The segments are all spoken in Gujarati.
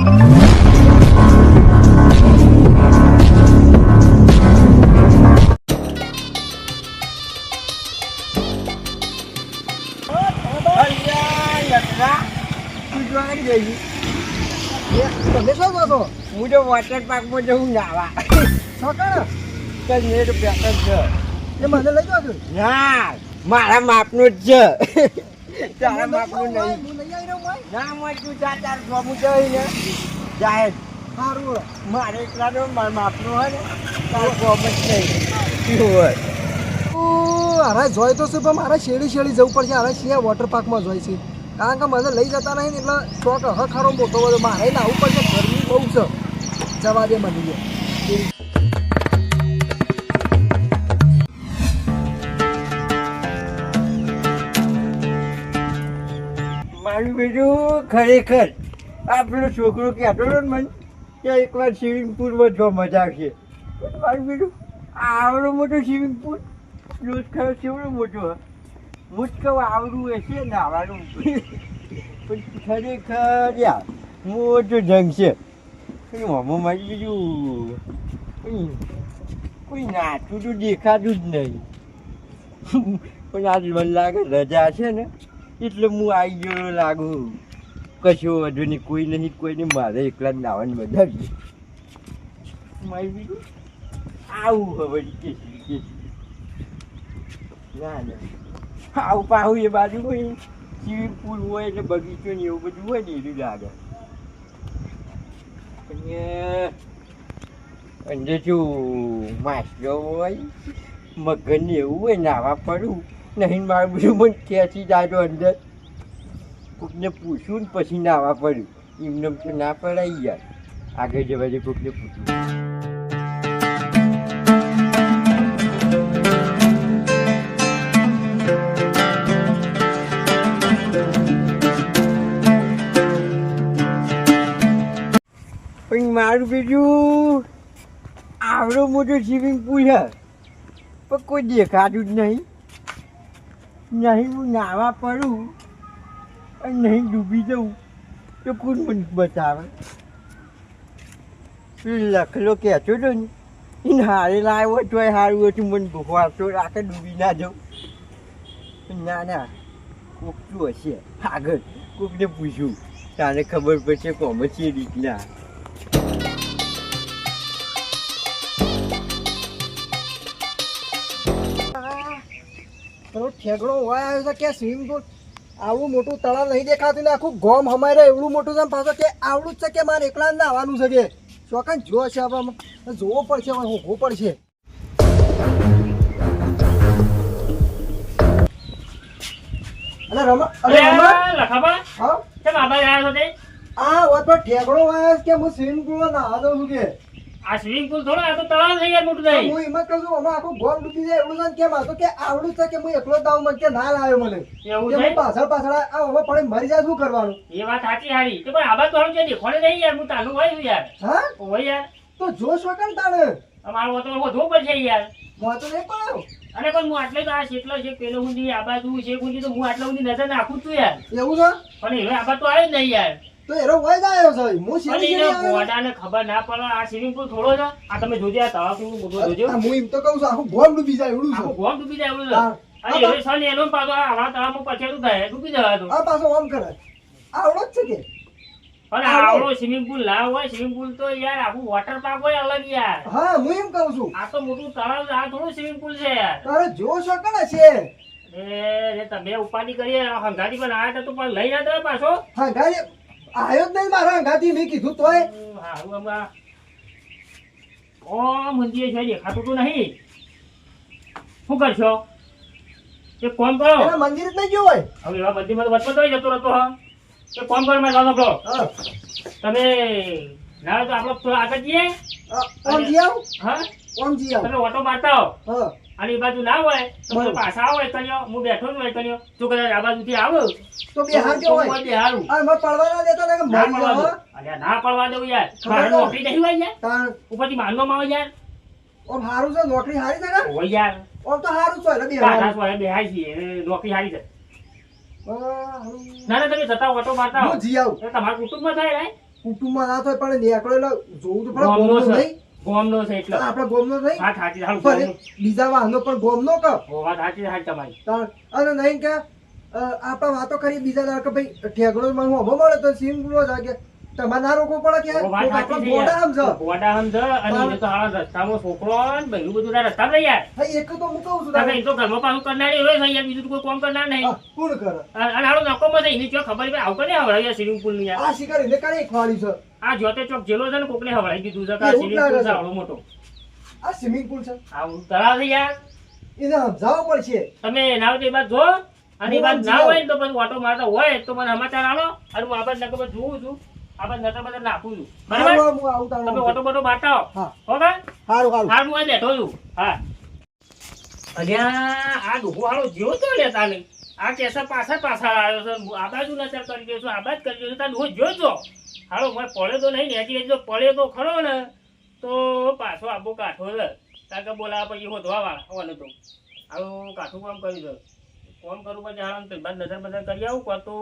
તમે શું કહો છો? હું તો વોટર પાર્કમાં જવું નાવા છોકરા કઈ નેટ પેકેજ છે એ મને લઈ જાઓ છો? ના મારા માપનું જ છે તારા માપનું નહીં હું લઈ આવી રહ્યો ભાઈ. ના હું તું ચાર ફોર્મ જઈને જાહેર સારું બોલો. મારે એકલાનો મારા માપનું હોય ને તારું ફોર્મ જ નહીં હોય હારે જોઈ તો છે પણ મારે શેડી જવું પડશે. હારે શિયા વોટર પાર્કમાં જોઈ છે કારણ કે મને લઈ જતા નહીં ને એટલે શોખ હ ખરો મોટો બધો મારે લાવવું પડશે. ગરમી બહુ છે. જવા દે મને. મારું બીજું ખરેખર આ પેલો છોકરો કહેતો હતો ને મને કે એકવાર સ્વિમિંગ પુલમાં જો મજા આવશે પણ મારું બીજું આવડો મોટો સ્વિમિંગ પુલ રોજ ખરો કેવડો મોટો હોય હું જ કહું આવડું હશે ને આવવાનું પણ ખરેખર યાર મોટો જંગ છે આમાં મારું બીજું કોઈ નાચું તો દેખાતું જ નહીં પણ આજ મને લાગે રજા છે ને એટલે હું આવી ગયો લાગુ કશો વધુ નહીં કોઈ નહીં કોઈને મારે એકલા જ નાવાની મજા આવી મારી બીજું આવું હવે કે ના આવું પાહું એ બાજુ હોય સ્વિમિંગ પુલ હોય એટલે બગીચો ને એવું બધું હોય ને એવું લાગે અંદર શું માછલો હોય મગન એવું હોય નાવા પડું નહીં મારું બધું મને ખેંચી જાજો અંદર કોકને પૂછું ને પછી નાવા પડ્યું એમને તો ના પડાય યાર આગળ જવા દે કોકને પૂછવું પણ મારું બીજું આવડો મોટો સ્વિમિંગ પુલ છે પણ કોઈ દેખાતું જ નહીં હું નાવા પડું અને નહીં ડૂબી જવું તો કોણ મને બચાવે લખલો કહેતો હતો ને એને હારે લાવ્યો તોય સારું હતું મને વારસો રાખે ડૂબી ના જવું ના કોક તો હશે આગળ કોકને પૂછ્યું તારે ખબર પડશે કોમ છે રીતના ઠેકડો હોય આવ્યો છે કે સ્વિમિંગ પુલ આવું મોટું તળાવ નહીં દેખાતું ને આખું ગોમ અમારે એવડું મોટું છે પાછો કે આવડું જ છે કે મારે એકલા નાવાનું છે કે ચોકન જો છે હવે જોવો પડશે હવે હોવું પડશે. હા વાત પર ઠેકડો હોય કે હું સ્વિમિંગ પુલમાં નાવા દઉં છું કે આ સ્વિમિંગ પુલ થોડો આ તો તળાવ થઈ યાર મોટું થઈ હું એમાં કહું છું અમે આખું ગોમ ડૂબી જાય એવડું છે કેમ આ કે આવડું છે કે હું એકલો જ આવું મને કે ના લાવ્યો મને એવું કે છે હું પાછળ આ હવે પડે મરી જાય શું કરવાનું એ વાત સાચી હારી તો પણ આબા તો હારું છે દેખોડે નહીં યાર હું તાનું હોય છું યાર હા હોય યાર તો જોશ વગર તાણે અમારો તો વધુ પડશે યાર મોતો નહીં પડ્યો અરે પણ હું આટલે તો આ કેટલો છે પેલો ઊંધી આ બાજુ છે ઊંધી તો હું આટલા ઊંધી નજર નાખું છું યાર એવું છે પણ હવે આબા તો આવે જ નહીં યાર તો એરો વય જાય છે હું અને સીધી એને ગોડાને ખબર ના પડે આ સ્વિમિંગ પુલ થોડો છે આ તમે જોજો આ તળાવ કેવું મોટું જોજો હું એમ તો કહું છું આખું ગોમ ડૂબી જાય એવડું છે આખું ગોમ ડૂબી જાય એવું છે હા. અને હવે સન એનો પાછો આવા તળાવમાં પછેડું થાય ડૂબી જવા તો આ પાછો આમ કરે આવડો જ છે કે પણ આવડો સ્વિમિંગ પુલ ના હોય સ્વિમિંગ પુલ તો યાર આખું વોટર પાર્ક હોય અલગ યાર હા હું એમ કહું છું આ તો મોટું તળાવ છે આ થોડું સ્વિમિંગ પુલ છે યાર તારે જો શકને છે એ તમે ઉપાધિ કરીએ હંગાતી પણ આયા હતા તો પણ લઈ ના દેવાય પાછો હા ગાડી આયો જ નહીં મારા અંગાથી મેં કીધું તોય હારું હમણાં ઓ મંદિર છે દેખાતું તો નહીં શું કરશો એક કોમ કરો એના મંદિર જ નહીં ગયો હોય હવે એવા મંદિરમાં તો વચમાં તો જતો રહેતો હા એક કોમ કરો મેં લાવો હા તમે ના તો આપણે થોડા આગળ જઈએ ઓમ જી આવ હા ઓમ જી આવ તમે ઓટો મારતા હો હા અને એ બાજુ ના હોય તો બરાબર. પાછા આવો એકણીઓ હું બેઠો ને એકણીઓ તું કદાચ આ બાજુથી આવો તો બે હાર કે હોય બે હારું આ મેં પડવાના દેતો ને કે ના મરી પડવા દો જાવ અલ્યા ના પડવા દઉં યાર ખબર મારે તો. નોકરી નહીં હોય યાર તાર ઉપરથી માનવામાં આવે યાર ઓમ હારું છે નોકરી હારી છે ને હોય યાર ઓમ તો હારું છે એટલે બે કાઢા હારું. સોય બેહાય છે નોકરી હારી છે હા, ના ના તમે જતા ઓટો મારતા હો હું જી આવ એ તમારા કુટુંબમાં થાય ને કુટુંબમાં ના થાય પણ નીકળો એટલે જોવું તો પડે. ગોમનો ગોમનો છે. નહીં ગોમનો છે એટલે આપડે ગોમનો નહીં વાત સાચી હારું પણ ગોમનો. બીજા વાહનો પણ ગોમનો કે વાત સાચી સાચી તમારી. અને નહીં કે આપણે વાતો કરીએ બીજા દાડા કે ભાઈ ઠેકડો મને હોમો મળે તો સ્વિમિંગ પુલ જાગે તમારે ના રોકવો પડે કે વાત સાચી છે ગોડા યાર. સમજો ગોડા સમજો અને એ તો હારા રસ્તામાં છોકરો ને બધું બધું ના રસ્તા નહીં યાર. હા એક તો હું કહું છું કારણ કે એ તો ઘરમાં પાછું કરનારી હોય છે યાર, બીજું તો કોઈ કામ કરનાર નહીં. હા, કોણ કરે અને હારો નકોમાં છે એની ચોક ખબર નહીં આવું કરે હવડાવી યાર સ્વિમિંગ પુલ ની યાર. આ શિકાર એને કાંઈ ખવાડ્યું છે આ જોતે ચોક જેલો છે ને કોકને હવડાવી દીધું છે કે આ એવું સ્વિમિંગ લાગે પુલ છે. છે આવડો મોટો. આ સ્વિમિંગ પુલ છે આવું તળાવ છે યાર. એને સમજાવવું પડશે તમે ના હોય તો એ બાદ જો અને એ બાદ ના હોય ને તો પછી ઓટો મારતા હોય તો મને સમાચાર આલો અને હું આ બાદ નકર પછી જોઉં છું, આ બાદ નતર બધા નાખું છું. બરાબર? હારું, હું આવું તારું તમે આવું. ઓટો બોટો મારતા હો. હા ઓકે? સારું સારું હાલ હું આ બેઠો છું. હા. અલ્યા આ ડોહો હારો જેવો તો લેતા નહીં. આ કેસા પાછા આવ્યો છે. આ બાજુ નજર કરી દઈશું, આ બાજુ કરી દઈશું. તાર ડોહો જોજો. હાલો મેં પડ્યો તો નહીં ને હજી જો પડ્યો તો ખરો ને તો પાછો આબો કાઠો છે. કારણ કે બોલાવા પછી હોધવા વાળા તો આવું કાઠું કામ કરી દો. ફોન કરું પછી આરામ તો બાદ નજર બજર કરી આવું કાં તો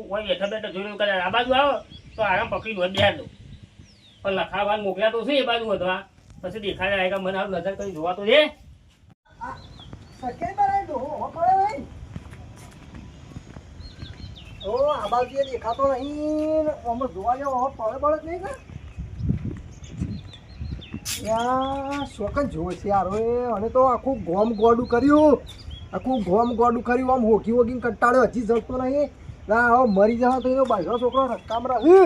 હોય બેઠા બેઠા જોઈ કરે આ બાજુ આવો તો આરામ પકડી હોય બેહાર દો. પણ લખાવા મોકલ્યા તો છે એ બાજુ વધવા પછી દેખાડે આવે કે મને આવું નજર કરી જોવા તો છે. સકેન્ડ બનાવી દો હો પડે નહીં ઓ આ બાજુ એ દેખાતો નહીં અમે જોવા જાવ હો પડે પડે જ નહીં કે યા શોકન જોવે છે યાર ઓએ અને તો આખું ગોમ ગોડું કર્યું આમ હોકી વોકીને કંટાળ્યો હજી જતો નહીં ના હવે મરી જવા તો એનો બાજરો છોકરો રક્કામ રહે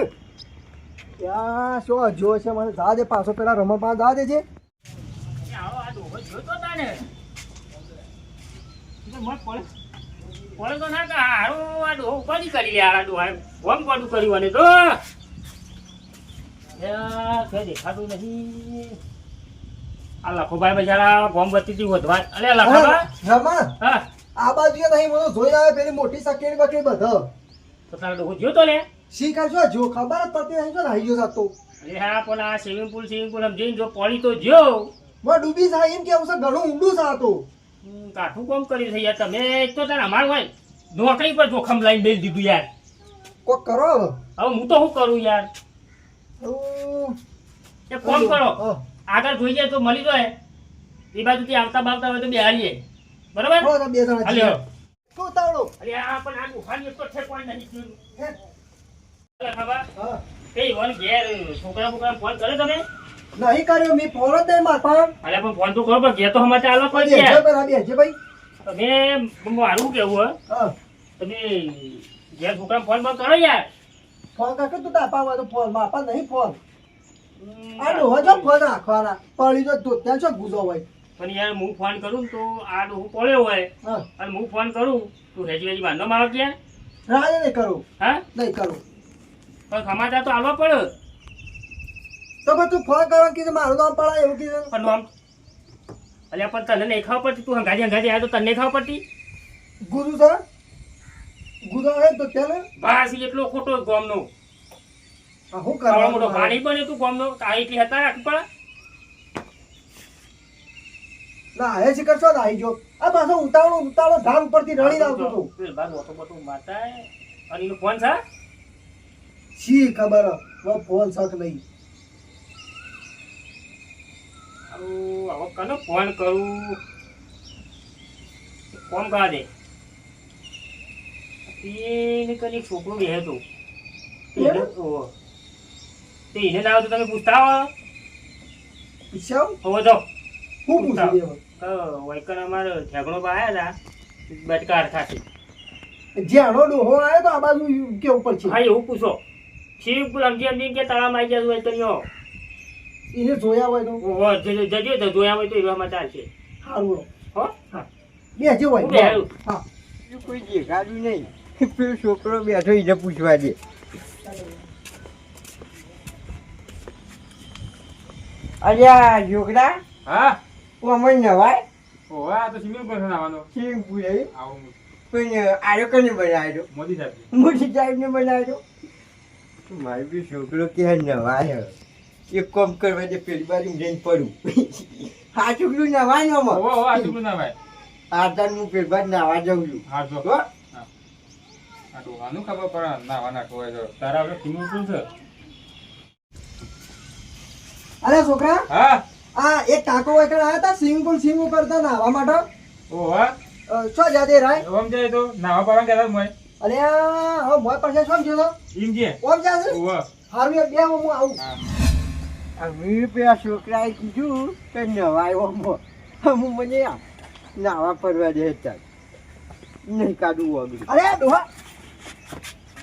ત્યાં શું જોવે છે મને જા દે પાછો પેલા રમવા જા દે છે આવો આ ડોહો જોતો તા ને તો મત પડે તો ના કે હારું આ ડોહો ઉપાડી કરી લે આ ડોહા ગોમ ગોડું કર્યું અને તો કે દેખાતું નહીં. આ લખોભાઈ બજારા ગોમ વતીથી વધવા અરે લખોબા રમા હા આ બાજુ નહીં મને જોઈ આવે પેલી મોટી સકેડી બકેડી બધો તો તારો ડોહો જોતો લે. શીખર શું જો ખબર જ પડતી નહીં જો નાહી ગયો સાતો અરે હા પણ આ સ્વિમિંગ પુલ સમજીને જો પડી તો જો મને ડૂબી જાય એમ કેવું છે ઘણું ઊંડું છે આ તો કાઠું કામ કર્યું છે યાર તમે. એક તો તારે અમારું હોય નોકરી પર જોખમ લઈને બેસી દીધું યાર. કોક કરો હવે હવે હું તો શું કરું યાર. એક ફોન કરો આગળ જોઈ જાય તો મળી જાય એ બાજુથી આવતા બાવતા હોય તો બેહાડીએ બરાબર. બે જણા હાલ્યો. શું તાવડો અરે આ પણ આ દુકાન એક તો ઠેકવાય નહીં થયું. હે? ખબર હા એ વન ઘેર છોકરા બોકરા ફોન કરે તમે. નહીં કર્યો મેં ફોન જ નહીં મારતા અરે પણ ફોન તો કરો પણ ઘેર તો સમાચાર આલો પણ બેસજો યાર. પેલા બેસજો ભાઈ તમે મારું કેવું હે હા તમે ઘેર છોકરા ફોન બંધ કરો યાર. ફોન કાકે તું તાપા હોય તો ફોન માપા નહીં ફોન આ ડોહો જો ફોન રાખવાના પડી જો ધોત્યા છો ગુજો હોય પણ યાર હું ફોન કરું ને તો આ ડોહું પડ્યો હોય હા અને હું ફોન કરું તું હેજી બાંધો મારો ક્યાં રાજે નહીં કરું હા નહીં કરું પણ સમાચાર તો આલવા પડે. તો પછી તું ફોન કરવા કીધું મારું નામ પડાય એવું કીધું પણ આમ અલ્યા પણ તને નહીં ખાવા પડતી તું હંગાજી આવ્યો તો તને નહીં ખાવા પડતી. ગુરુ સર ગુરુ આવે તો ત્યાં ભાસ એટલો ખોટો ગોમનો શું આવડો કરવાનું મોટો પાણી બને તું ગોમનો આ એટલી હતા રાખવી પડે. ના હે શિખર છો આવી જો આ પાછો ઉતાવળો ધામ ઉપરથી રડી આવતો હતો પેલ બાર ઓટો બોટો મારતા હે. અને એનો ફોન છે શી ખબર ફોન શક નહીં હવે કનો ફોન કરું ફોન કરવા દે. એને કદી છોકરો બેહે તો તે એને ના આવે તો તમે પૂછતા આવો. ઈશાવ હવે તો હું પૂછું દેવા વૈકન અમારે ઠેકડો પાયા હતા બટકા અરખાથી. જ્યાંનો ડોહો આવ્યો તો આ બાજુ કેવું પડશે હા એવું પૂછો શિવ સમજી સમજી કે તળામાં આવી જતું વૈકનીઓ એને જોયા હોય તો જજો તો જોયા હોય તો એવામાં ચાલશે. સારું હો બેસજો હું હોય બેહાડું. હા બીજું કોઈ દેખાડ્યું નહીં પેલો છોકરો બેઠો એને પૂછવા દે. અલ્યા છોકરા હા તું અમારે નવાય ઓહ આ તો સ્વિમિંગ પુલ આવવાનો સ્વિમિંગ પુલ આવી આવું પણ આરો કને બનાવ્યો મોદી સાહેબ મોટી સાહેબને બનાવ્યો મારી બી છોકરો ક્યાં નવાય એક કામ કરવા દે પેલી બાજુ જઈને પડું હા છોકરું નવાય નો ઓહો ઓહો આ છોકરું ના ભાઈ આધાર હું પેલી બાજુ નાવા જાઉં છું હા જો હો? આ ડોહાનું ખબર પડે નાવા નાખો હોય તો તારા આપણે સ્વિમિંગ પુલ છે અરે છોકરા હા આ એક કાકો એકડ આયા હતા સ્વિમિંગ પૂલ કરતા નાહવા માટે ઓવા શું જાતે રાય ઓમ જાય તો નાવા પાવા કહેતા મોય અરે હા મોય પાસે શું થયો એમ કે ઓમ જાશે ઓવા હારું એક બે હું આવું અમે પેલા છોકરાએ કીધું કે નવાયો હું મને નાવા પરવા દે હતા નહીં કાઢું વગર અરે ડોહા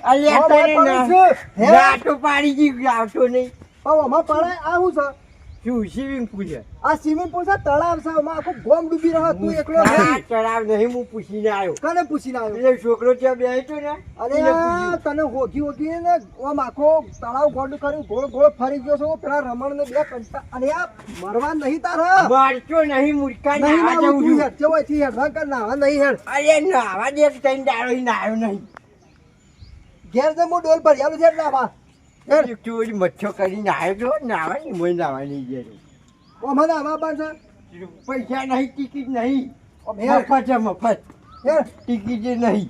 અલ્યા મોય તને પડે છે. હે? નાટો પાડી ગઈ આવતો નહીં પણ આમાં પડે આ શું છે શું સ્વિમિંગ પુલ છે આ સ્વિમિંગ પૂલ છે તળાવ છે આમાં આખું ગોમ ડૂબી રહ્યો તું એકલો હા, નહીં ચડાવ નહીં હું પૂછીને આવ્યો કને પૂછીને આવ્યો એટલે છોકરો ત્યાં બેઠો ને અરે એને પૂછ્યું. તને હોગી ને આમ આખો તળાવ ગોંડ કર્યું ગોળ ગોળ ફરી ગયો છો પેલા રમણ ને બે કંટા અને આ મરવા નહીં તારે મારતો નહીં મૂર્ખા નહીં નાવા નાવું જવું તું છું હેડ ચવાય થી હેડ કર નાવા નહીં હેડ અરે નાવા દે ત્રણ દાડો નાયો નહીં ઘેર જમ ડોલ પર યાલું છે નાવા હેડ ચોરી મચ્છો કરીને આવ્યો તો નાવા નહીં મોય નાવા નહીં જરૂર ઓમાં નાવા બાર છે પૈસા નહીં ટિકિટ નહીં ઓમ હેડ મફત છે મફત હેડ ટિકિટ નહીં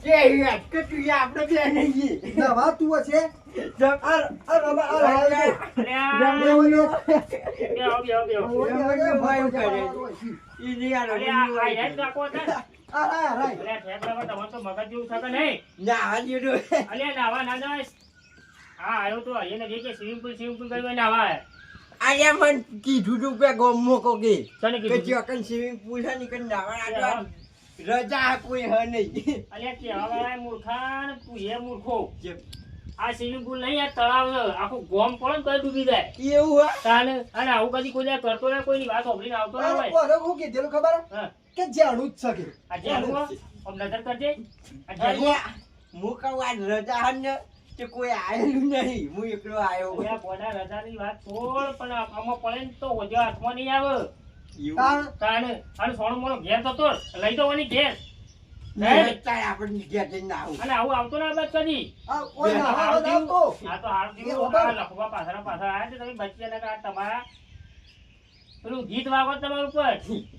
કે અટકે તું આપણે બે નહીં જઈએ. નાવા તું છે જમ- આ રમા આ અલ્યા, રમા બેહો, બેહો, બેહો. ઈ નહીં આ અલ્યા, આ રમણીયો હેડ કાકો હતા. આ રાય અલ્યા, ઠેકડામાં તમારે તો મગજ જેવું થશે નહીં. નાવા જેવું. અલ્યા, નાવા ના જાય. હા, આવ્યો તો એને જે કે સ્વિમિંગ પુલ કરી નાવા આવ્યા. આયા મન કીધું તું કે ગોમો કોકે તને કે કીધું? ચોકન સ્વિમિંગ પુલ છે નીકળ નાવા આટલા રજા કોઈ હ નહીં અલ્યા, કહેવાવાળા મૂર્ખા ને તું એ મૂર્ખો. જેમ આ સ્વિમિંગ પુલ નહીં, આ તળાવ છે. આખું ગોમ પડે ને તોય ડૂબી જાય. એવું હા તાને અને આવું કદી કોઈ દાડો કરતો નહીં, કોઈની વાત સાંભળીને આવતો ના હોય. ઓરે હું કીધેલું ખબર હા. કે જાડું જ છે કે આ જેનું હો, આમ નજર કરજે. આ જેનું હો. અલ્યા હું કહું આ રજા હે ને તે કોઈ આયેલું નહીં હું એકલો આવ્યો અલ્યા, બોના રજાની વાત છોડ, પણ આમાં પડે ને તો વધ્યો હાથમાં નહીં આવે. એવું તાને અને સોનો મોનો ઘેર જતો રહે. લઈ તો ઓની ઘેર. નહીં તારે આપણે ઘેર જઈને આવું અને આવું આવતો ના બસ કદી. આ ઓય નાવા હારું આવતો થયું. આ તો હારું થયું. એ વગર. આ લખવા પાછળ આયા છે તમે બચ્યા લગા તમારા પેલું ગીત વાગો તમારું ઉપર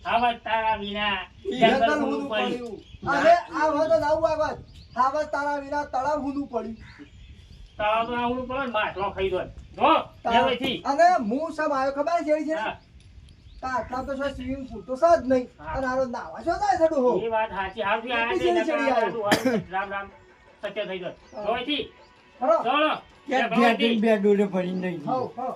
આવા તારા વિના જંગલ જંગલ ઊંધું ઊંધું પડ્યું. પડ્યું અરે આ વાત નવું આગળ હાવસ તારા વિના તળાવ ઊંધું પડ્યું તળાવ તો આવડું પડે ને માટલો ખાઈ દો જો લેવાથી. અને હું સમ આવ્યો ખબર છે જેડી છે હા, તા આટલા તો સ્વિમિંગ પૂલ તો સજ નહીં હા. અને આનો નાવા છો થાય છે ડોહો એ વાત સાચી. હારું થયું આયા છે. એટલી છેડી નકર આ આવ્યો. બધું રામ રામ સત્ય થઈ જાય. જોઈથી. ખરો ચલો. ઘેર જઈને બે ડોલે ભરીને નહીં હો હો